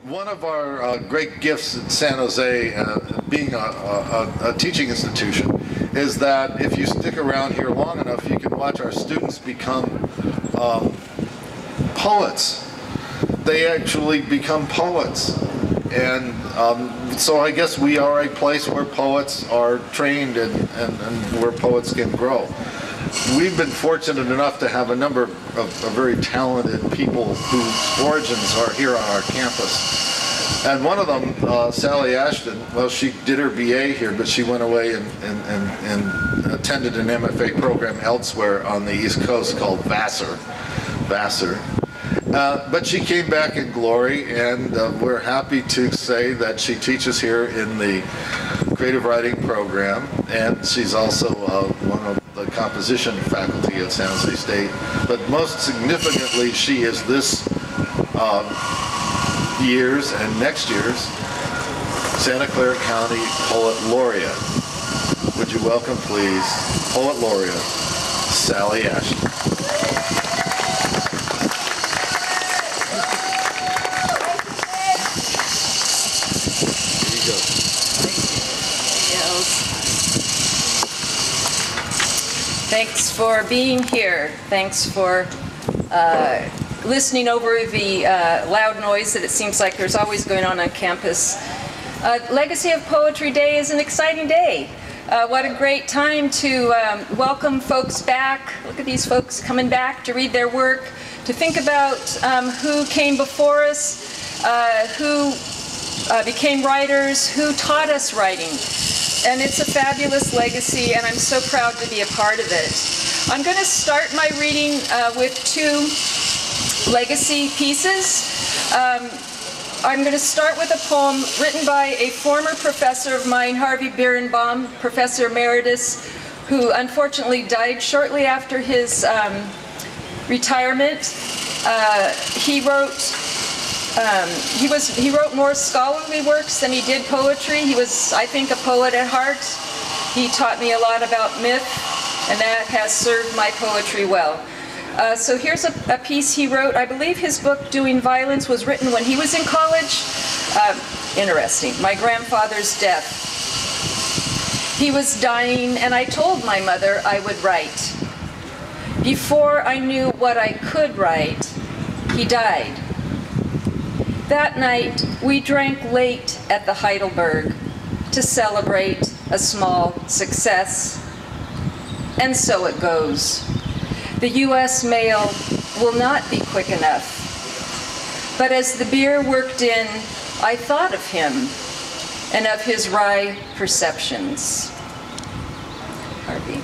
One of our great gifts in San Jose, being a teaching institution, is that if you stick around here long enough, you can watch our students become poets. They actually become poets. And so I guess we are a place where poets are trained and where poets can grow. We've been fortunate enough to have a number of very talented people whose origins are here on our campus. And one of them, Sally Ashton, well, she did her BA here, but she went away and attended an MFA program elsewhere on the East Coast called Vassar. But she came back in glory, and we're happy to say that she teaches here in the creative writing program, and she's also one of the composition faculty at San Jose State. But most significantly, she is this year's and next year's Santa Clara County Poet Laureate. Would you welcome, please, Poet Laureate Sally Ashton. Thanks for being here. Thanks for listening over the loud noise that it seems like there's always going on campus. Legacy of Poetry Day is an exciting day. What a great time to welcome folks back. Look at these folks coming back to read their work, to think about who came before us, who became writers, who taught us writing. And it's a fabulous legacy, and I'm so proud to be a part of it. I'm going to start my reading with two legacy pieces. I'm going to start with a poem written by a former professor of mine, Harvey Birenbaum, Professor Emeritus, who unfortunately died shortly after his retirement. He wrote more scholarly works than he did poetry. He was, I think, a poet at heart. He taught me a lot about myth, and that has served my poetry well. So here's a piece he wrote. I believe his book, Doing Violence, was written when he was in college. Interesting. My grandfather's death. He was dying, and I told my mother I would write. Before I knew what I could write, he died. That night, we drank late at the Heidelberg to celebrate a small success. And so it goes. The U.S. mail will not be quick enough. But as the beer worked in, I thought of him and of his wry perceptions. Harvey.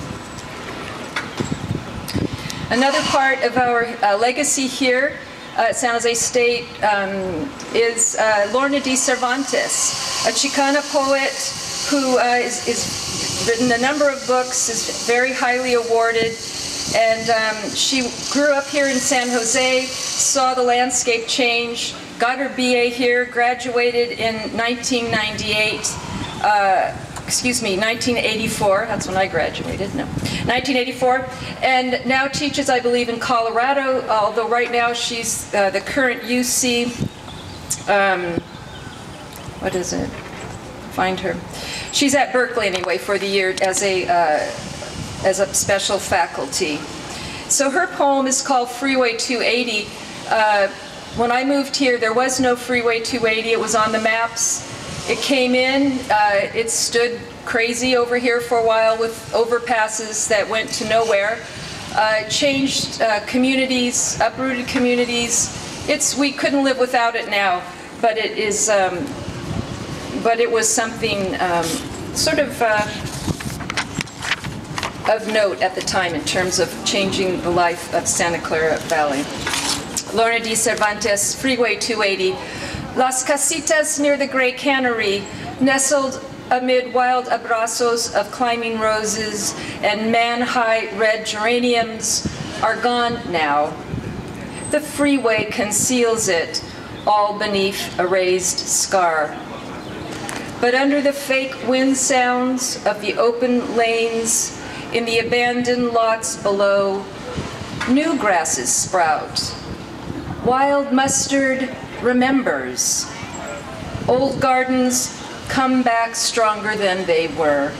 Another part of our legacy here at San Jose State is Lorna de Cervantes, a Chicana poet who is written a number of books, is very highly awarded, and she grew up here in San Jose, saw the landscape change, got her BA here, graduated in 1984, that's when I graduated, no, 1984, and now teaches, I believe, in Colorado, although right now she's the current UC, what is it? Find her. She's at Berkeley anyway for the year as a special faculty. So her poem is called Freeway 280. When I moved here, there was no Freeway 280. It was on the maps. It came in, it stood crazy over here for a while with overpasses that went to nowhere. Changed communities, uprooted communities. We couldn't live without it now, but it is, but it was something sort of note at the time in terms of changing the life of Santa Clara Valley. Lorna de Cervantes, Freeway 280. Las casitas near the gray cannery, nestled amid wild abrazos of climbing roses and man-high red geraniums, are gone now. The freeway conceals it, all beneath a raised scar. But under the fake wind sounds of the open lanes, in the abandoned lots below, new grasses sprout. Wild mustard remembers Old gardens come back stronger than they were.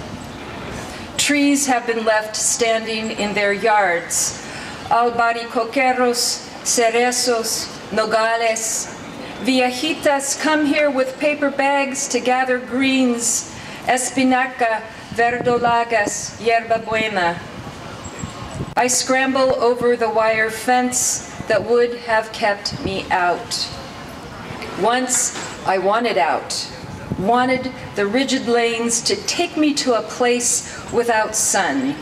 Trees have been left standing in their yards. Albaricoqueros, cerezos, nogales. Viejitas come here with paper bags to gather greens. Espinaca, verdolagas, yerba buena. I scramble over the wire fence that would have kept me out. Once I wanted out, wanted the rigid lanes to take me to a place without sun,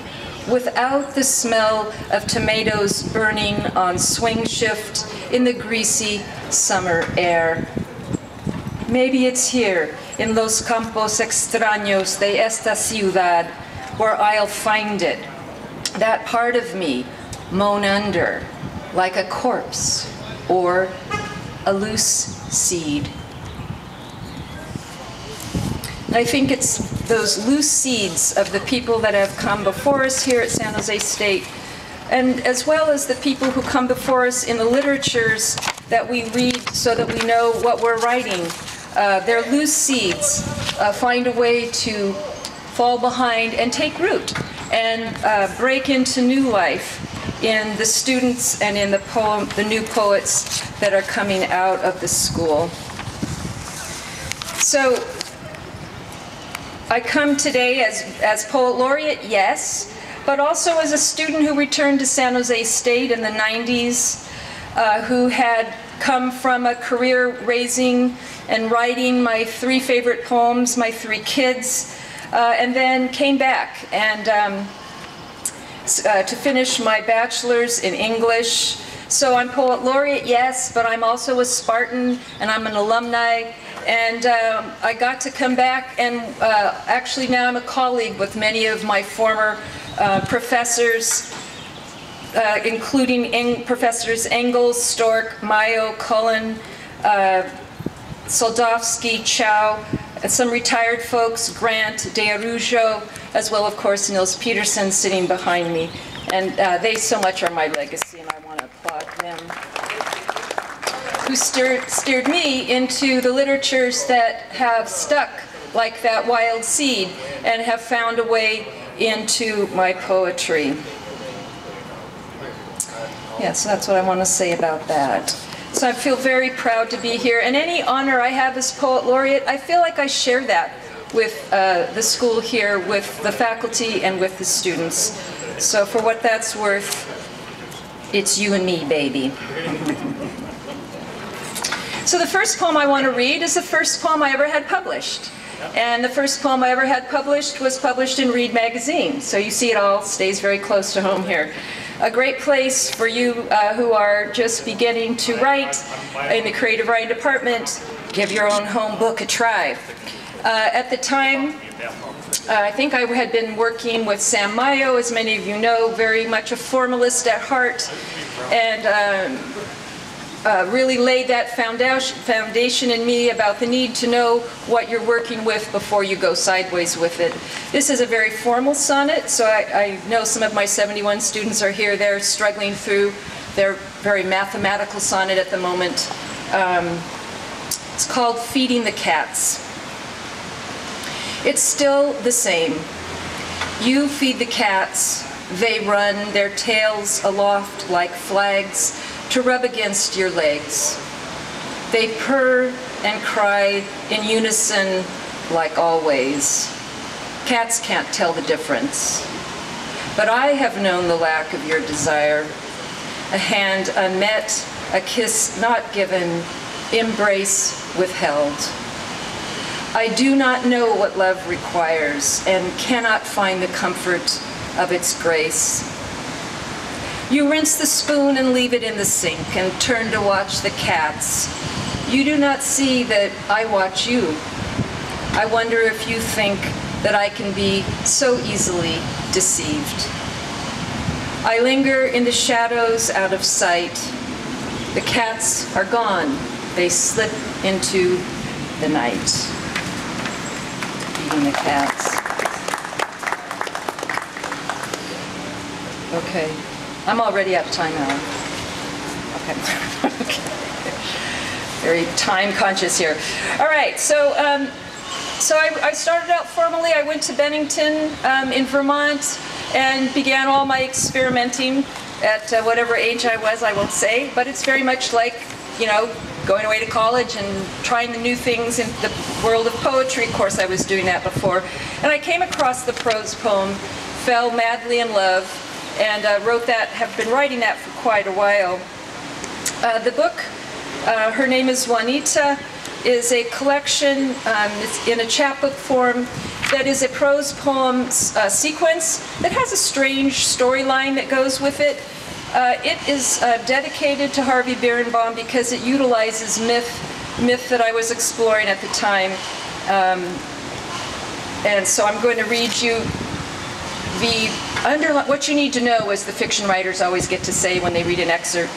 without the smell of tomatoes burning on swing shift in the greasy summer air. Maybe it's here, in Los Campos Extraños de esta ciudad, where I'll find it, that part of me mown under, like a corpse or a loose seed. I think it's those loose seeds of the people that have come before us here at San Jose State, and as well as the people who come before us in the literatures that we read so that we know what we're writing. Their loose seeds find a way to fall behind and take root and break into new life in the students and in the new poets that are coming out of the school. So I come today as Poet Laureate, yes, but also as a student who returned to San Jose State in the 90s, who had come from a career raising and writing my 3 favorite poems, my 3 kids, and then came back and to finish my bachelor's in English. So I'm Poet Laureate, yes, but I'm also a Spartan and I'm an alumni. And I got to come back, and actually now I'm a colleague with many of my former professors, including Professors Engels, Stork, Mayo, Cullen, Soldovsky, Chow, and some retired folks, Grant, De Arujo, as well, of course, Nils Peterson sitting behind me. And they so much are my legacy, and I want to applaud them, who steered me into the literatures that have stuck like that wild seed and have found a way into my poetry. Yeah, so that's what I want to say about that. So I feel very proud to be here, and any honor I have as Poet Laureate, I feel like I share that with the school here, with the faculty, and with the students. So for what that's worth, it's you and me, baby. So the first poem I want to read is the first poem I ever had published. And the first poem I ever had published was published in Read magazine. So you see it all stays very close to home here. A great place for you who are just beginning to write in the creative writing department. Give your own home book a try. At the time, I think I had been working with Sam Mayo, as many of you know, very much a formalist at heart, and really laid that foundation in me about the need to know what you're working with before you go sideways with it. This is a very formal sonnet, so I know some of my 71 students are here. They're struggling through their very mathematical sonnet at the moment. It's called Feeding the Cats. It's still the same. You feed the cats, they run, their tails aloft like flags, to rub against your legs. They purr and cry in unison like always. Cats can't tell the difference. But I have known the lack of your desire. A hand unmet, a kiss not given, embrace withheld. I do not know what love requires and cannot find the comfort of its grace. You rinse the spoon and leave it in the sink and turn to watch the cats. You do not see that I watch you. I wonder if you think that I can be so easily deceived. I linger in the shadows out of sight. The cats are gone. They slip into the night. Feeding the cats. Okay. I'm already out of time now. Okay. Okay. very time conscious here. All right, so I started out formally. I went to Bennington in Vermont and began all my experimenting at whatever age I was, I won't say, but it's very much like, you know, going away to college and trying the new things in the world of poetry. Of course, I was doing that before. And I came across the prose poem, Fell Madly in Love, and wrote that, have been writing that for quite a while. The book, her name is Juanita, is a collection, it's in a chapbook form, that is a prose poem sequence that has a strange storyline that goes with it. It is dedicated to Harvey Birenbaum because it utilizes myth that I was exploring at the time. And so I'm going to read you what you need to know, as the fiction writers always get to say when they read an excerpt.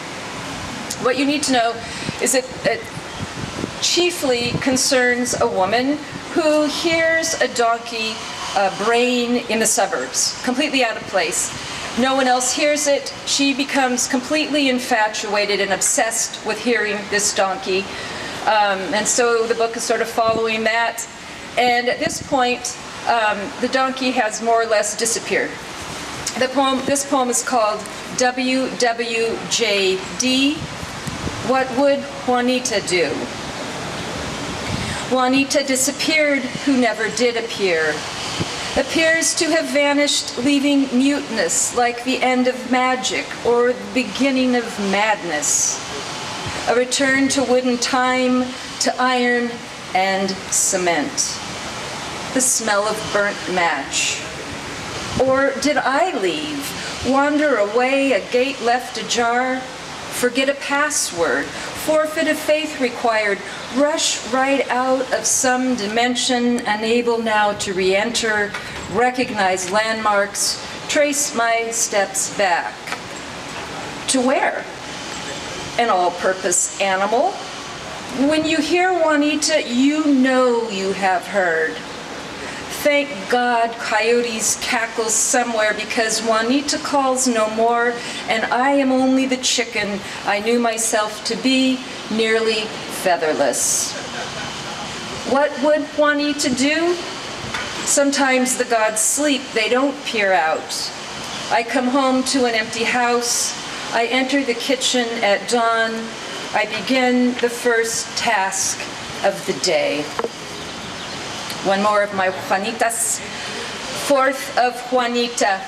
What you need to know is that it chiefly concerns a woman who hears a donkey braying in the suburbs, completely out of place. No one else hears it. She becomes completely infatuated and obsessed with hearing this donkey. And so the book is sort of following that. And at this point, the donkey has more or less disappeared. This poem is called WWJD, What Would Juanita Do? Juanita disappeared, who never did appear. Appears to have vanished, leaving muteness like the end of magic or the beginning of madness. A return to wooden time, to iron and cement. The smell of burnt match. Or did I leave, wander away, a gate left ajar, forget a password, forfeit a faith required, rush right out of some dimension, unable now to re-enter, recognize landmarks, trace my steps back. To where? An all-purpose animal? When you hear Juanita, you know you have heard. Thank God coyotes cackle somewhere, because Juanita calls no more, and I am only the chicken I knew myself to be, nearly featherless. What would Juanita do? Sometimes the gods sleep, they don't peer out. I come home to an empty house. I enter the kitchen at dawn. I begin the first task of the day. One more of my Juanitas. 4th of Juanita.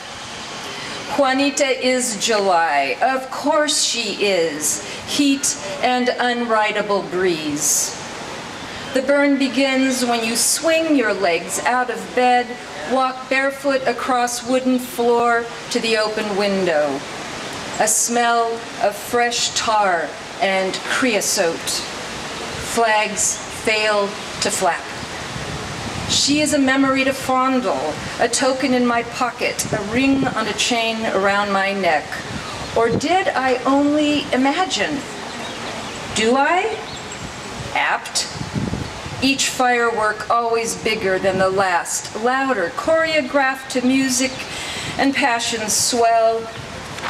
Juanita is July. Of course she is. Heat and unridable breeze. The burn begins when you swing your legs out of bed, walk barefoot across wooden floor to the open window. A smell of fresh tar and creosote. Flags fail to flap. She is a memory to fondle, a token in my pocket, a ring on a chain around my neck. Or did I only imagine? Do I? Apt. Each firework always bigger than the last, louder, choreographed to music, and passions swell.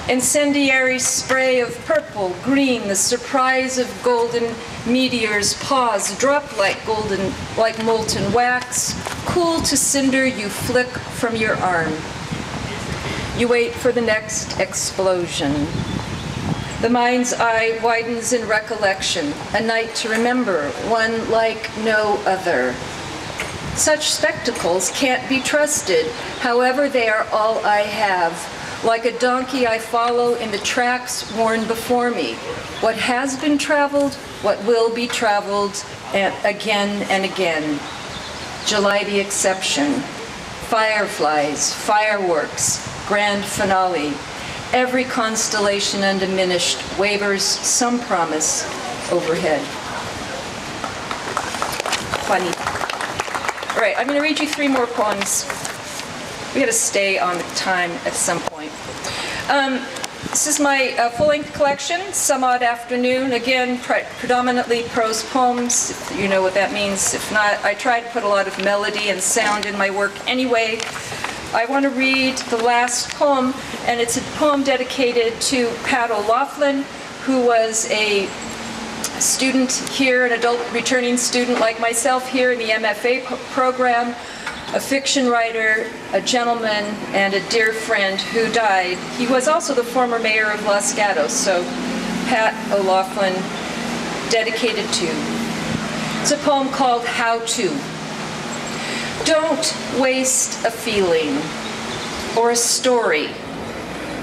Incendiary spray of purple, green, the surprise of golden meteors pause, drop like molten wax, cool to cinder you flick from your arm. You wait for the next explosion. The mind's eye widens in recollection, a night to remember, one like no other. Such spectacles can't be trusted, however they are all I have. Like a donkey I follow in the tracks worn before me. What has been traveled, what will be traveled, and again and again. July the exception. Fireflies, fireworks, grand finale. Every constellation undiminished wavers some promise overhead. Funny. All right, I'm going to read you 3 more poems. We got to stay on the time at some point. This is my full-length collection, Some Odd Afternoon. Again, predominantly prose poems, if you know what that means. If not, I try to put a lot of melody and sound in my work anyway. I want to read the last poem, and it's a poem dedicated to Pat O'Loughlin, who was a student here, an adult returning student like myself here in the MFA program, a fiction writer, a gentleman, and a dear friend who died. He was also the former mayor of Los Gatos, so Pat O'Loughlin, dedicated to. It's a poem called How To. Don't waste a feeling, or a story,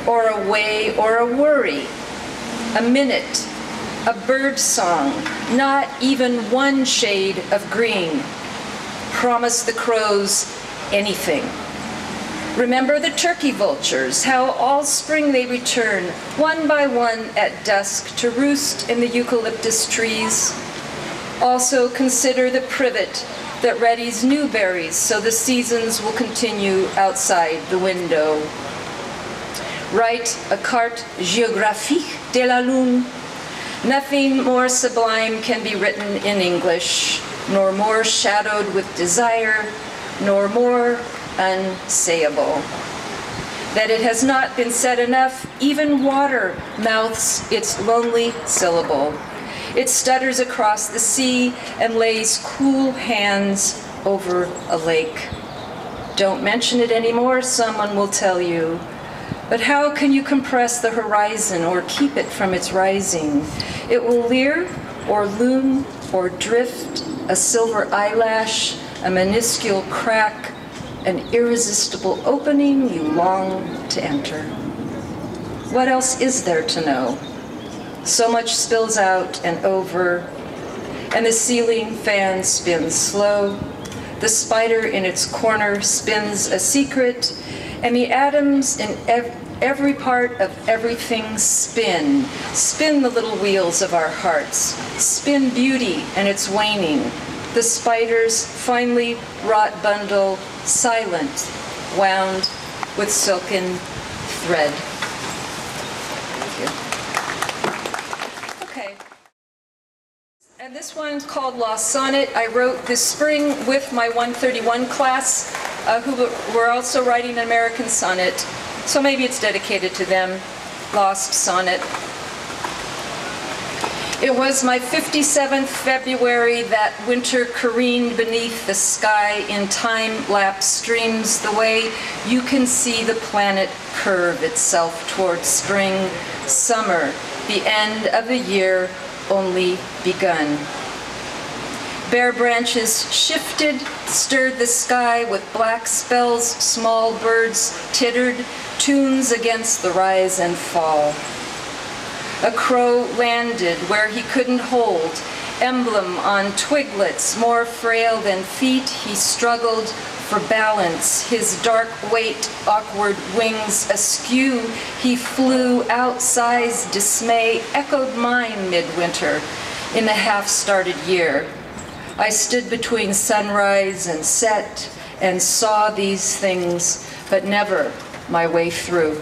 or a way, or a worry, a minute, a bird song, not even one shade of green. Promise the crows anything. Remember the turkey vultures, how all spring they return, one by one at dusk, to roost in the eucalyptus trees. Also consider the privet that readies new berries so the seasons will continue outside the window. Write a carte géographique de la lune. Nothing more sublime can be written in English, nor more shadowed with desire, nor more unsayable. That it has not been said enough, even water mouths its lonely syllable. It stutters across the sea and lays cool hands over a lake. Don't mention it anymore, someone will tell you. But how can you compress the horizon or keep it from its rising? It will leer or loom or drift, a silver eyelash, a minuscule crack, an irresistible opening you long to enter. What else is there to know? So much spills out and over, and the ceiling fan spins slow. The spider in its corner spins a secret, and the atoms in every part of everything spin. Spin the little wheels of our hearts. Spin beauty and its waning. The spider's finely wrought bundle, silent, wound with silken thread. Thank you. Okay. And this one's called Lost Sonnet. I wrote this spring with my 131 class, who were also writing an American sonnet. So maybe it's dedicated to them, Lost Sonnet. It was my 57th February that winter careened beneath the sky in time-lapse streams, the way you can see the planet curve itself towards spring, summer, the end of the year only begun. Bare branches shifted, stirred the sky with black spells, small birds tittered, tunes against the rise and fall. A crow landed where he couldn't hold, emblem on twiglets, more frail than feet, he struggled for balance, his dark weight, awkward wings askew, he flew, outsized dismay echoed mine midwinter in the half-started year. I stood between sunrise and set and saw these things, but never my way through.